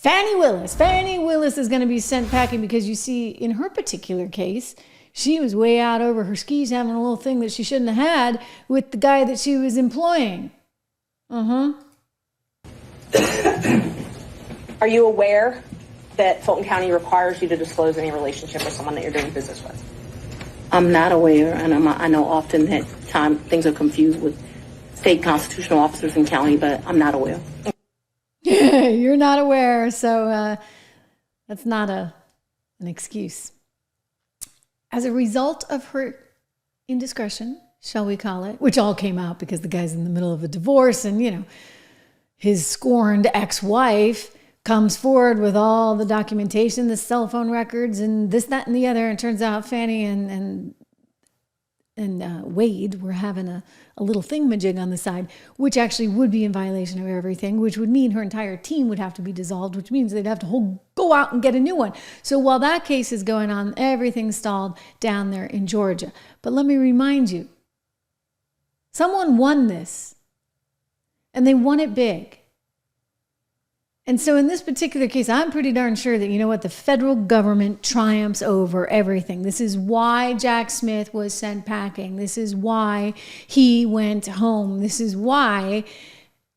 Fani Willis. Fani Willis is going to be sent packing because you see, in her particular case, she was way out over her skis having a little thing that she shouldn't have had with the guy that she was employing. Are you aware that Fulton County requires you to disclose any relationship with someone that you're doing business with? I'm not aware, and I know often that things are confused with state constitutional officers in county, but I'm not aware. You're not aware, so that's not an excuse. As a result of her indiscretion, shall we call it, which all came out because the guy's in the middle of a divorce and, you know, his scorned ex-wife comes forward with all the documentation, the cell phone records, and this, that, and the other. And it turns out Fanny and Wade were having a little thingamajig on the side, which actually would be in violation of everything, which would mean her entire team would have to be dissolved, which means they'd have to go out and get a new one. So while that case is going on, everything's stalled down there in Georgia. But let me remind you, someone won this, and they won it big. And so in this particular case, I'm pretty darn sure that, you know what, the federal government triumphs over everything. This is why Jack Smith was sent packing. This is why he went home. This is why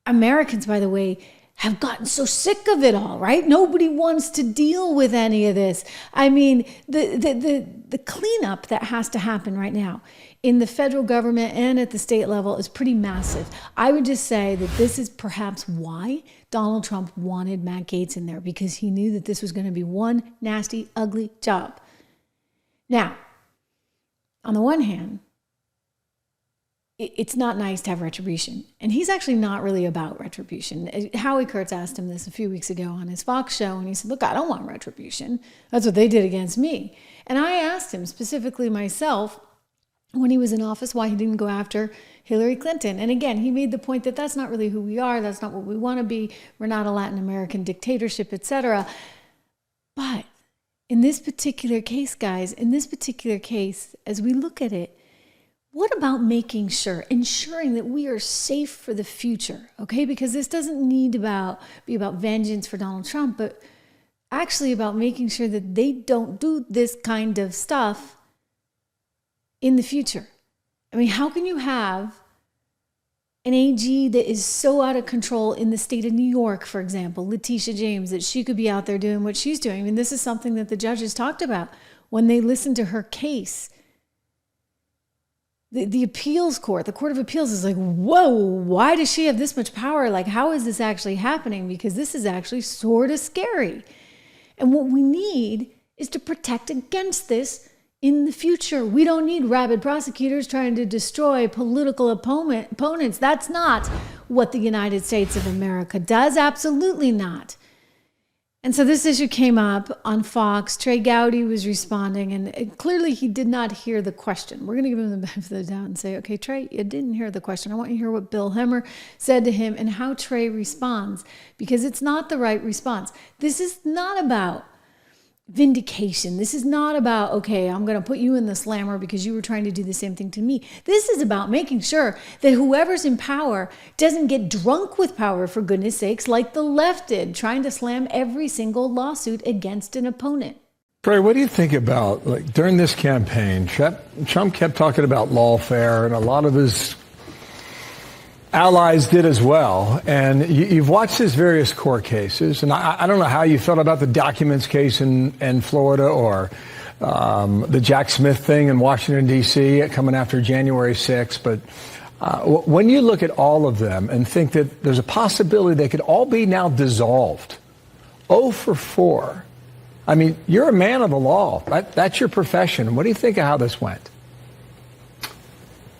Americans, by the way, have gotten so sick of it all, right? Nobody wants to deal with any of this. I mean, the cleanup that has to happen right now in the federal government and at the state level is pretty massive. I would just say that this is perhaps why Donald Trump wanted Matt Gaetz in there, because he knew that this was going to be one nasty, ugly job. Now, on the one hand, it's not nice to have retribution. And he's actually not really about retribution. Howie Kurtz asked him this a few weeks ago on his Fox show, and he said, look, I don't want retribution. That's what they did against me. And I asked him specifically myself, when he was in office, why he didn't go after Hillary Clinton. And again, he made the point that that's not really who we are. That's not what we want to be. We're not a Latin American dictatorship, etc. But in this particular case, guys, in this particular case, as we look at it, what about making sure, ensuring that we are safe for the future, okay? Because this doesn't need to be about vengeance for Donald Trump, but actually about making sure that they don't do this kind of stuff in the future. I mean, how can you have an AG that is so out of control in the state of New York, for example, Leticia James, that she could be out there doing what she's doing? I mean, this is something that the judges talked about when they listened to her case. The appeals court, the Court of Appeals is like, whoa, why does she have this much power? Like, how is this actually happening? Because this is actually sort of scary. And what we need is to protect against this in the future. We don't need rabid prosecutors trying to destroy political opponents. That's not what the United States of America does. Absolutely not. And so this issue came up on Fox. Trey Gowdy was responding, and clearly he did not hear the question. We're going to give him the benefit of the doubt and say, okay, Trey, you didn't hear the question. I want you to hear what Bill Hemmer said to him and how Trey responds, because it's not the right response. This is not about vindication. This is not about, okay, I'm going to put you in the slammer because you were trying to do the same thing to me. This is about making sure that whoever's in power doesn't get drunk with power, for goodness sakes, like the left did, trying to slam every single lawsuit against an opponent. Trey, what do you think about, like, during this campaign, Trump kept talking about lawfare, and a lot of his allies did as well. And you've watched his various court cases, and I don't know how you felt about the documents case in Florida, or the Jack Smith thing in Washington, D.C. coming after January 6th. But when you look at all of them and think that there's a possibility they could all be now dissolved, 0 for 4. I mean, you're a man of the law. That's your profession. What do you think of how this went?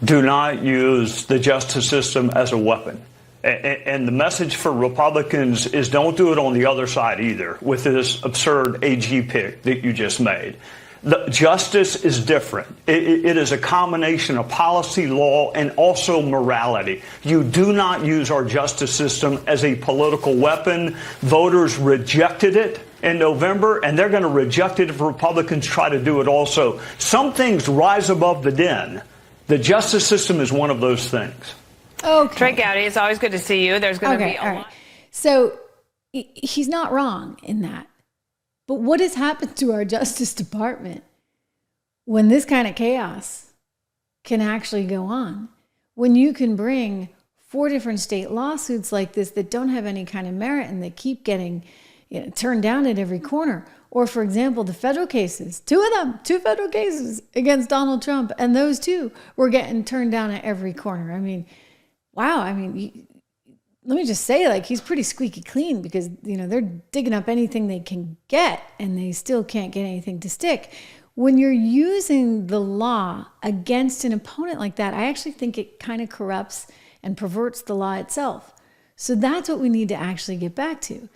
Do not use the justice system as a weapon. And the message for Republicans is don't do it on the other side either with this absurd AG pick that you just made. The justice is different. It is a combination of policy, law, and also morality. You do not use our justice system as a political weapon. Voters rejected it in November, and they're going to reject it if Republicans try to do it also. Some things rise above the den. The justice system is one of those things. Okay. Trey Gowdy, it's always good to see you. There's going to be a lot. So he's not wrong in that. But what has happened to our Justice Department when this kind of chaos can actually go on? When you can bring 4 different state lawsuits like this that don't have any kind of merit and they keep getting turned down at every corner. Or, for example, the federal cases, 2 of them, 2 federal cases against Donald Trump, and those 2 were getting turned down at every corner. I mean, wow. I mean, let me just say, like, he's pretty squeaky clean because, they're digging up anything they can get and they still can't get anything to stick. When you're using the law against an opponent like that, I actually think it kind of corrupts and perverts the law itself. So that's what we need to actually get back to.